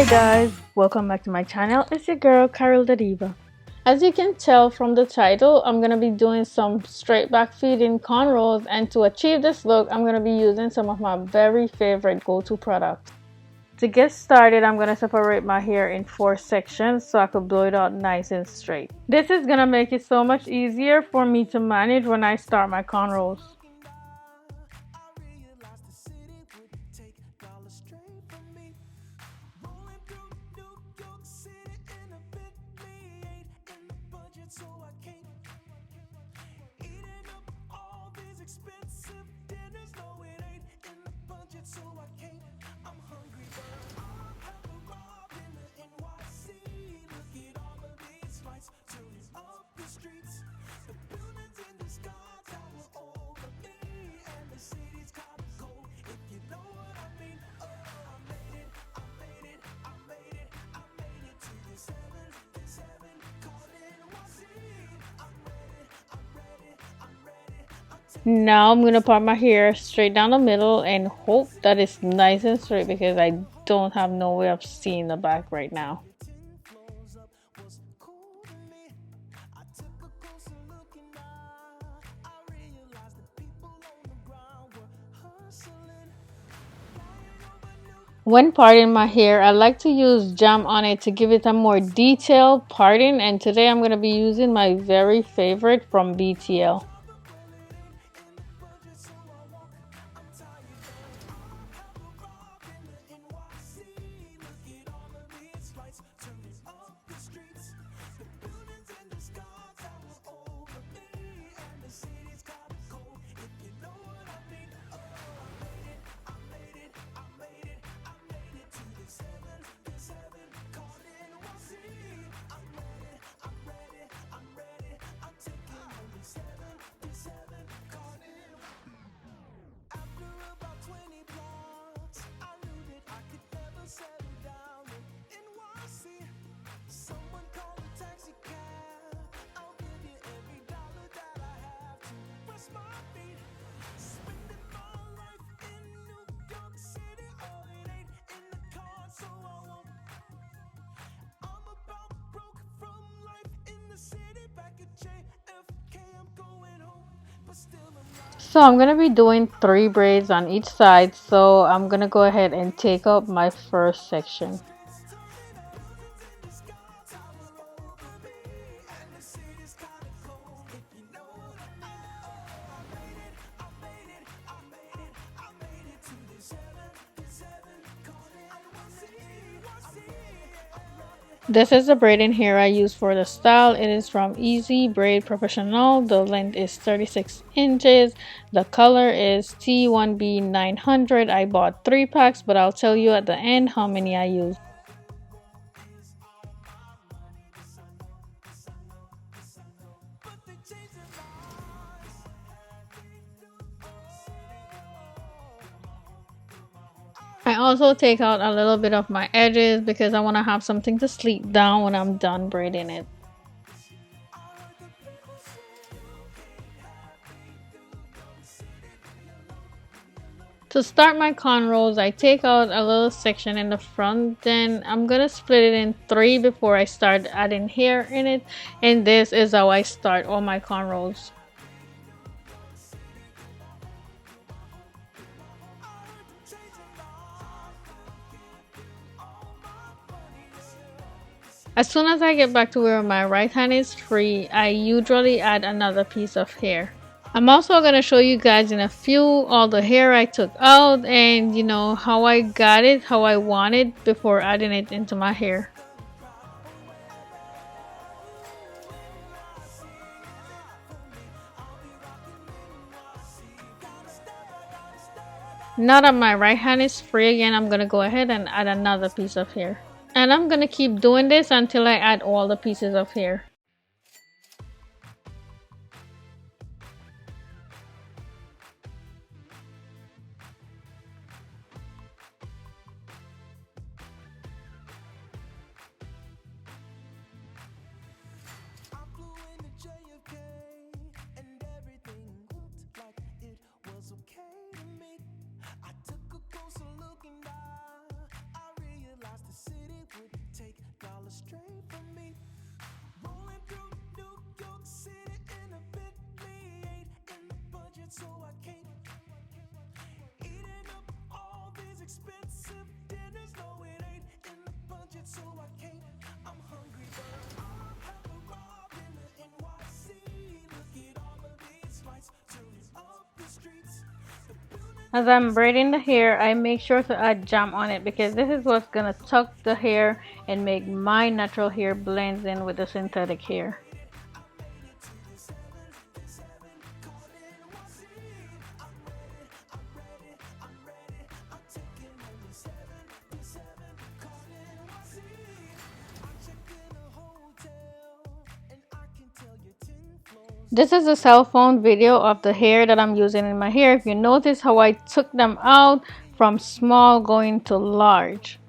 guys, welcome back to my channel. It's your girl Carol the Diva. As you can tell from the title, I'm gonna be doing some straight back fading cornrows, and to achieve this look I'm gonna be using some of my very favorite go-to products. To get started, I'm gonna separate my hair in 4 sections so I could blow it out nice and straight. This is gonna make it so much easier for me to manage when I start my cornrows. Now I'm gonna part my hair straight down the middle and hope that it's nice and straight because I don't have no way of seeing the back right now. When parting my hair, I like to use jam on it to give it a more detailed parting, and today I'm gonna be using my very favorite from BTL. So I'm going to be doing 3 braids on each side, so I'm going to go ahead and take up my first section. This is the braiding hair I use for the style. It is from EZBraid Professional. The length is 36 inches. The color is T1B 900. I bought 3 packs, but I'll tell you at the end how many I used. I also take out a little bit of my edges because I want to have something to sleep down when I'm done braiding it. To start my cornrows, I take out a little section in the front, then I'm gonna split it in 3 before I start adding hair in it, and this is how I start all my cornrows. As soon as I get back to where my right hand is free, I usually add another piece of hair. I'm also going to show you guys in a few all the hair I took out and how I got it, how I want it before adding it into my hair. Now that my right hand is free again, I'm going to go ahead and add another piece of hair. And I'm going to keep doing this until I add all the pieces of hair. As I'm braiding the hair, I make sure to add jam on it because this is what's gonna tuck the hair and make my natural hair blends in with the synthetic hair. This is a cell phone video of the hair that I'm using in my hair. If you notice how I took them out from small going to large.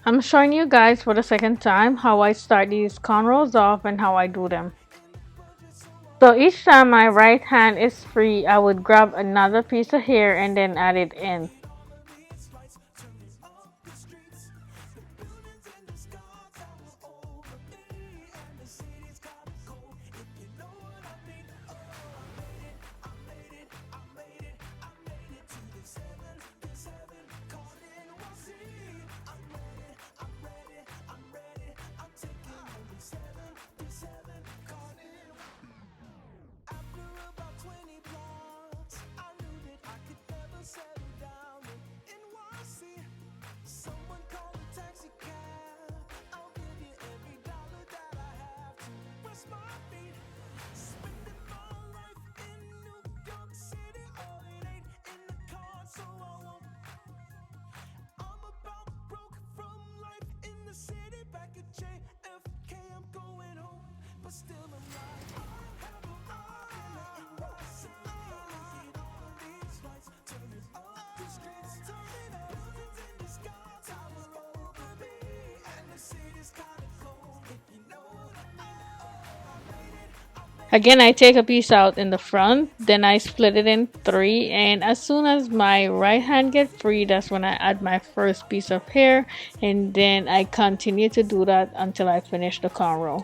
I'm showing you guys for the second time how I start these cornrows off and how I do them. So each time my right hand is free, I would grab another piece of hair and then add it in. Again, I take a piece out in the front, then I split it in three, and as soon as my right hand gets free, that's when I add my first piece of hair, and then I continue to do that until I finish the cornrow.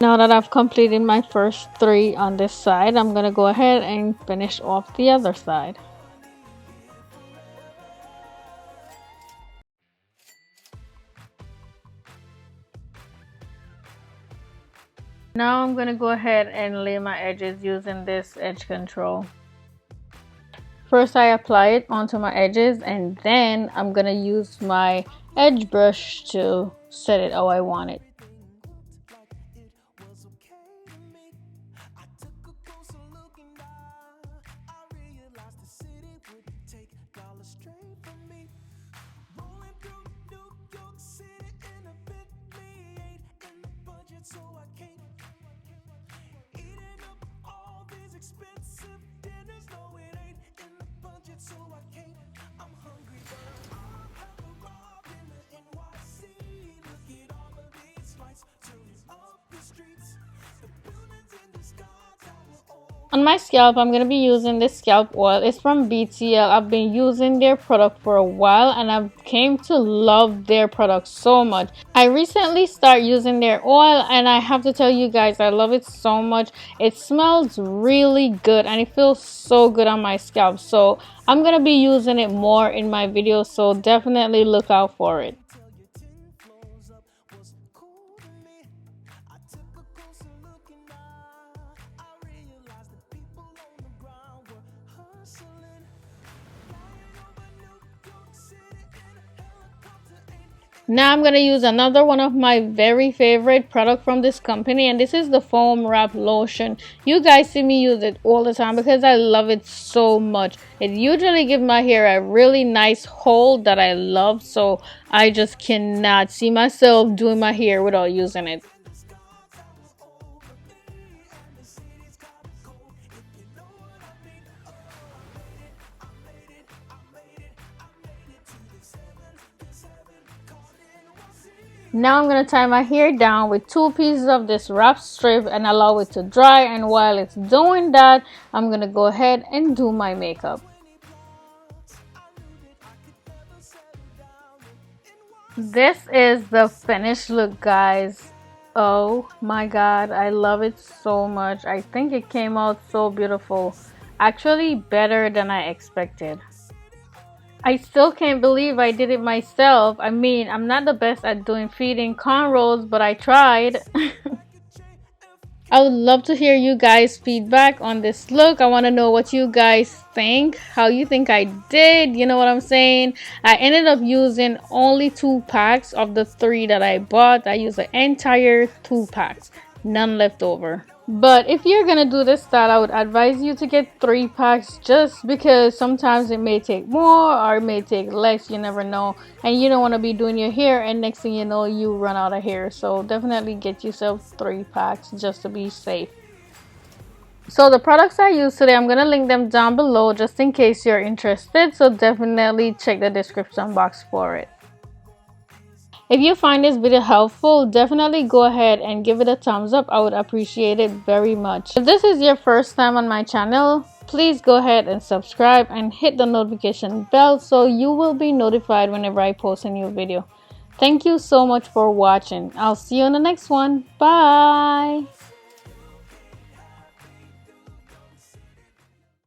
Now that I've completed my first three on this side, I'm going to go ahead and finish off the other side. Now I'm going to go ahead and lay my edges using this edge control. First I apply it onto my edges and then I'm going to use my edge brush to set it how I want it. On my scalp, I'm going to be using this scalp oil. It's from BTL. I've been using their product for a while and I've came to love their product so much. I recently started using their oil and I have to tell you guys, I love it so much. It smells really good and it feels so good on my scalp. So I'm going to be using it more in my videos, so definitely look out for it. Now I'm going to use another one of my very favorite product from this company, and this is the foam wrap lotion. You guys see me use it all the time because I love it so much. It usually gives my hair a really nice hold that I love, so I just cannot see myself doing my hair without using it. Now I'm going to tie my hair down with 2 pieces of this wrap strip and allow it to dry, and while it's doing that, I'm going to go ahead and do my makeup. This is the finished look, guys. Oh my god, I love it so much. I think it came out so beautiful. Actually better than I expected. I still can't believe I did it myself. I mean, I'm not the best at doing feeding cornrows, but I tried. I would love to hear you guys' feedback on this look. I want to know what you guys think, how you think I did, you know what I'm saying? I ended up using only 2 packs of the 3 that I bought. I used the entire 2 packs, none left over. But if you're gonna do this style, I would advise you to get 3 packs, just because sometimes it may take more or it may take less, you never know, and you don't want to be doing your hair and next thing you know you run out of hair. So definitely get yourself 3 packs just to be safe. So the products I use today, I'm gonna link them down below just in case you're interested, so definitely check the description box for it. If you find this video helpful, definitely go ahead and give it a thumbs up. I would appreciate it very much. If this is your first time on my channel, please go ahead and subscribe and hit the notification bell so you will be notified whenever I post a new video. Thank you so much for watching. I'll see you in the next one. Bye!